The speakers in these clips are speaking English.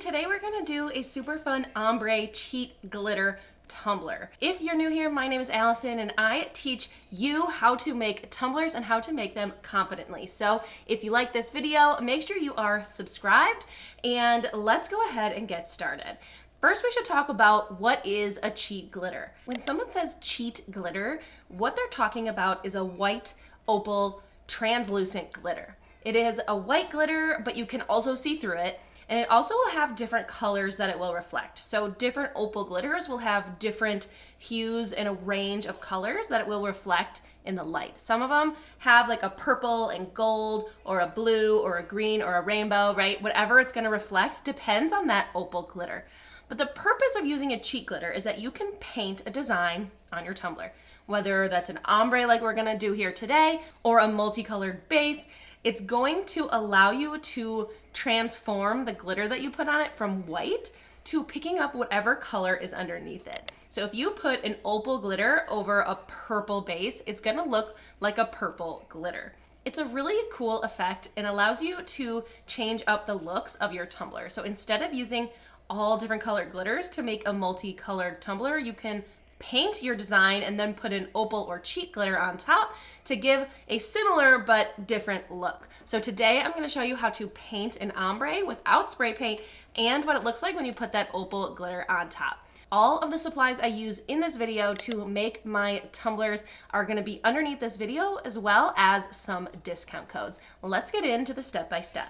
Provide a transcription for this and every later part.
Today we're gonna do a super fun ombre cheat glitter tumbler. If you're new here, my name is Allison and I teach you how to make tumblers and how to make them confidently. So if you like this video, make sure you are subscribed and let's go ahead and get started. First, we should talk about what is a cheat glitter. When someone says cheat glitter, what they're talking about is a white opal translucent glitter. It is a white glitter, but you can also see through it. And it also will have different colors that it will reflect. So different opal glitters will have different hues and a range of colors that it will reflect in the light. Some of them have like a purple and gold or a blue or a green or a rainbow, right? Whatever it's gonna reflect depends on that opal glitter. But the purpose of using a cheat glitter is that you can paint a design on your tumbler. Whether that's an ombre like we're gonna do here today or a multicolored base, it's going to allow you to transform the glitter that you put on it from white to picking up whatever color is underneath it. So if you put an opal glitter over a purple base, it's gonna look like a purple glitter. It's a really cool effect and allows you to change up the looks of your tumbler. So instead of using all different colored glitters to make a multicolored tumbler, you can paint your design and then put an opal or cheat glitter on top to give a similar but different look. So today I'm going to show you how to paint an ombre without spray paint and what it looks like when you put that opal glitter on top. All of the supplies I use in this video to make my tumblers are going to be underneath this video, as well as some discount codes. Let's get into the step-by-step.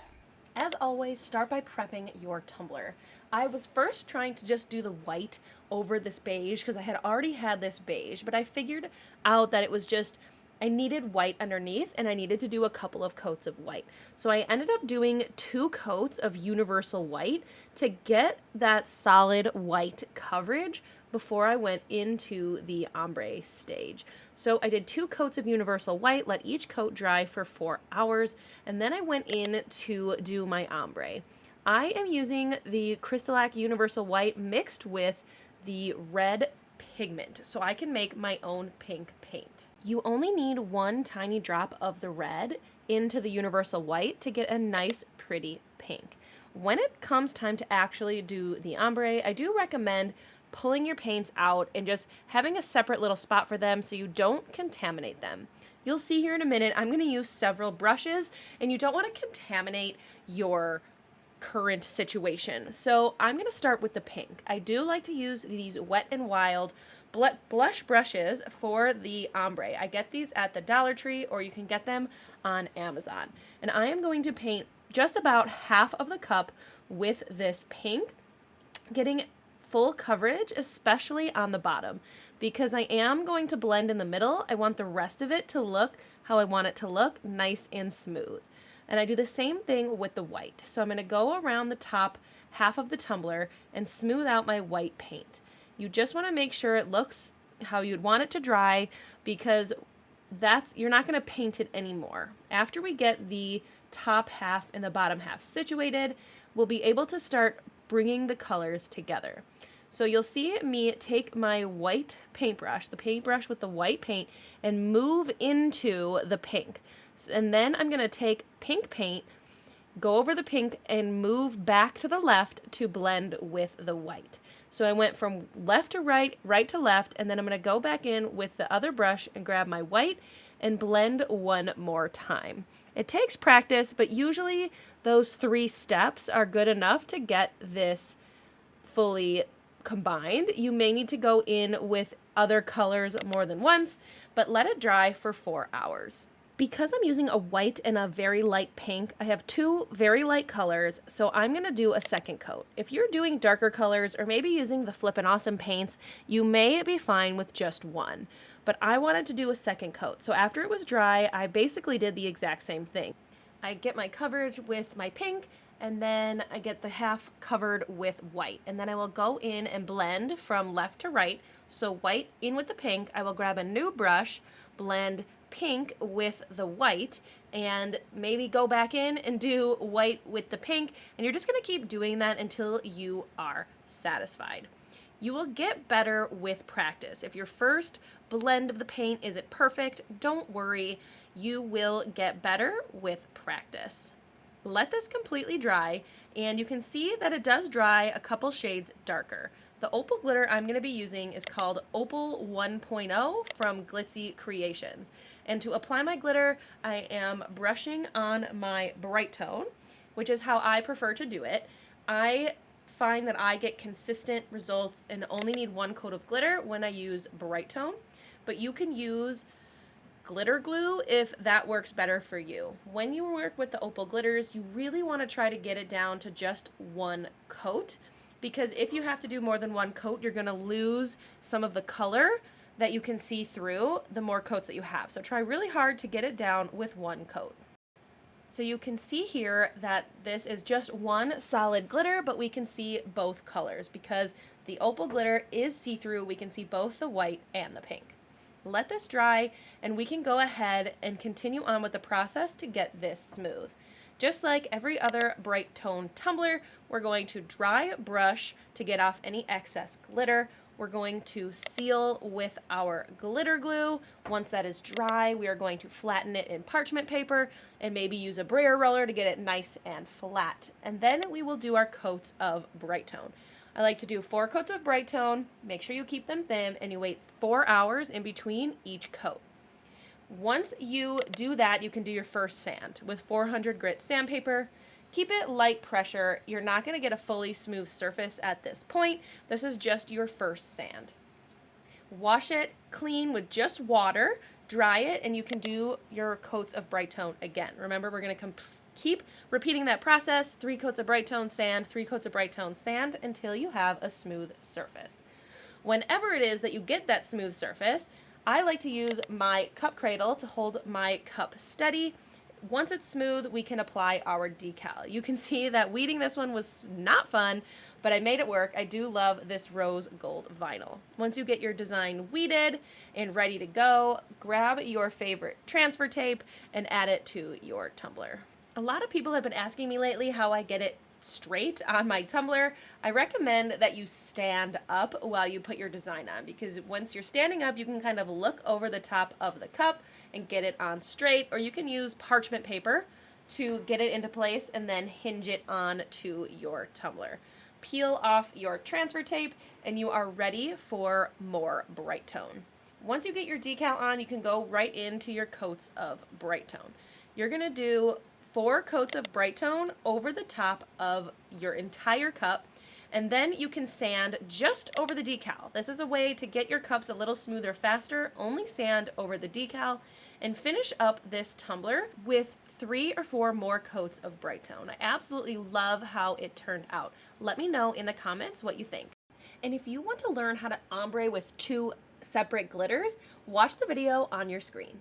As always, start by prepping your tumbler. I was first trying to just do the white over this beige because I had already had this beige, but I figured out that it was just, I needed white underneath and I needed to do a couple of coats of white. So I ended up doing 2 coats of universal white to get that solid white coverage before I went into the ombre stage. So I did 2 coats of universal white, let each coat dry for 4 hours, and then I went in to do my ombre. I am using the CrystaLac Universal White mixed with the red pigment, so I can make my own pink paint. You only need 1 tiny drop of the red into the Universal White to get a nice, pretty pink. When it comes time to actually do the ombre, I do recommend pulling your paints out and just having a separate little spot for them so you don't contaminate them. You'll see here in a minute, I'm going to use several brushes, and you don't want to contaminate your current situation. So I'm going to start with the pink. I do like to use these Wet n Wild blush brushes for the ombre. I get these at the Dollar Tree, or you can get them on Amazon. And I am going to paint just about half of the cup with this pink, getting full coverage, especially on the bottom. Because I am going to blend in the middle, I want the rest of it to look how I want it to look, nice and smooth. And I do the same thing with the white. So I'm going to go around the top half of the tumbler and smooth out my white paint. You just want to make sure it looks how you'd want it to dry, because you're not going to paint it anymore. After we get the top half and the bottom half situated, we'll be able to start bringing the colors together. So you'll see me take my white paintbrush, the paintbrush with the white paint, and move into the pink. And then I'm going to take pink paint, go over the pink, and move back to the left to blend with the white. So I went from left to right, right to left, and then I'm going to go back in with the other brush and grab my white and blend one more time. It takes practice, but usually those 3 steps are good enough to get this fully combined. You may need to go in with other colors more than once, but let it dry for 4 hours. Because I'm using a white and a very light pink, I have 2 very light colors, so I'm going to do a second coat. If you're doing darker colors or maybe using the Flippin' Awesome paints, you may be fine with just 1. But I wanted to do a second coat, so after it was dry, I basically did the exact same thing. I get my coverage with my pink, and then I get the half covered with white. And then I will go in and blend from left to right. So white in with the pink. I will grab a new brush, blend pink with the white, and maybe go back in and do white with the pink. And you're just going to keep doing that until you are satisfied. You will get better with practice. If your first blend of the paint isn't perfect, don't worry. You will get better with practice. Let this completely dry, and you can see that it does dry a couple shades darker. The opal glitter I'm going to be using is called Opal 1.0 from Glitzy Kreations. And to apply my glitter, I am brushing on my Brite tone, which is how I prefer to do it. I find that I get consistent results and only need one coat of glitter when I use Brite tone, but you can use glitter glue if that works better for you. When you work with the opal glitters, you really want to try to get it down to just one coat, because if you have to do more than one coat, you're going to lose some of the color that you can see through the more coats that you have. So try really hard to get it down with one coat. So you can see here that this is just one solid glitter, but we can see both colors because the opal glitter is see-through. We can see both the white and the pink. Let this dry, and we can go ahead and continue on with the process to get this smooth. Just like every other Brite tone tumbler, we're going to dry brush to get off any excess glitter. We're going to seal with our glitter glue. Once that is dry, we are going to flatten it in parchment paper and maybe use a brayer roller to get it nice and flat. And then we will do our coats of Brite tone. I like to do 4 coats of Brite tone. Make sure you keep them thin, and you wait 4 hours in between each coat. Once you do that, you can do your first sand with 400 grit sandpaper. Keep it light pressure. You're not going to get a fully smooth surface at this point. This is just your first sand. Wash it clean with just water, dry it, and you can do your coats of Brite tone again. Remember, we're going to keep repeating that process, 3 coats of Brite tone sand, 3 coats of Brite tone sand, until you have a smooth surface. Whenever it is that you get that smooth surface, I like to use my cup cradle to hold my cup steady. Once it's smooth, we can apply our decal. You can see that weeding this one was not fun, but I made it work. I do love this rose gold vinyl. Once you get your design weeded and ready to go, grab your favorite transfer tape and add it to your tumbler. A lot of people have been asking me lately how I get it straight on my tumbler. I recommend that you stand up while you put your design on, because once you're standing up, you can kind of look over the top of the cup and get it on straight, or you can use parchment paper to get it into place and then hinge it on to your tumbler. Peel off your transfer tape and you are ready for more Brite tone. Once you get your decal on, you can go right into your coats of Brite tone. You're going to do 4 coats of Brite tone over the top of your entire cup, and then you can sand just over the decal. This is a way to get your cups a little smoother faster. Only sand over the decal, and finish up this tumbler with 3 or 4 more coats of Brite tone. I absolutely love how it turned out. Let me know in the comments what you think. And if you want to learn how to ombre with 2 separate glitters, watch the video on your screen.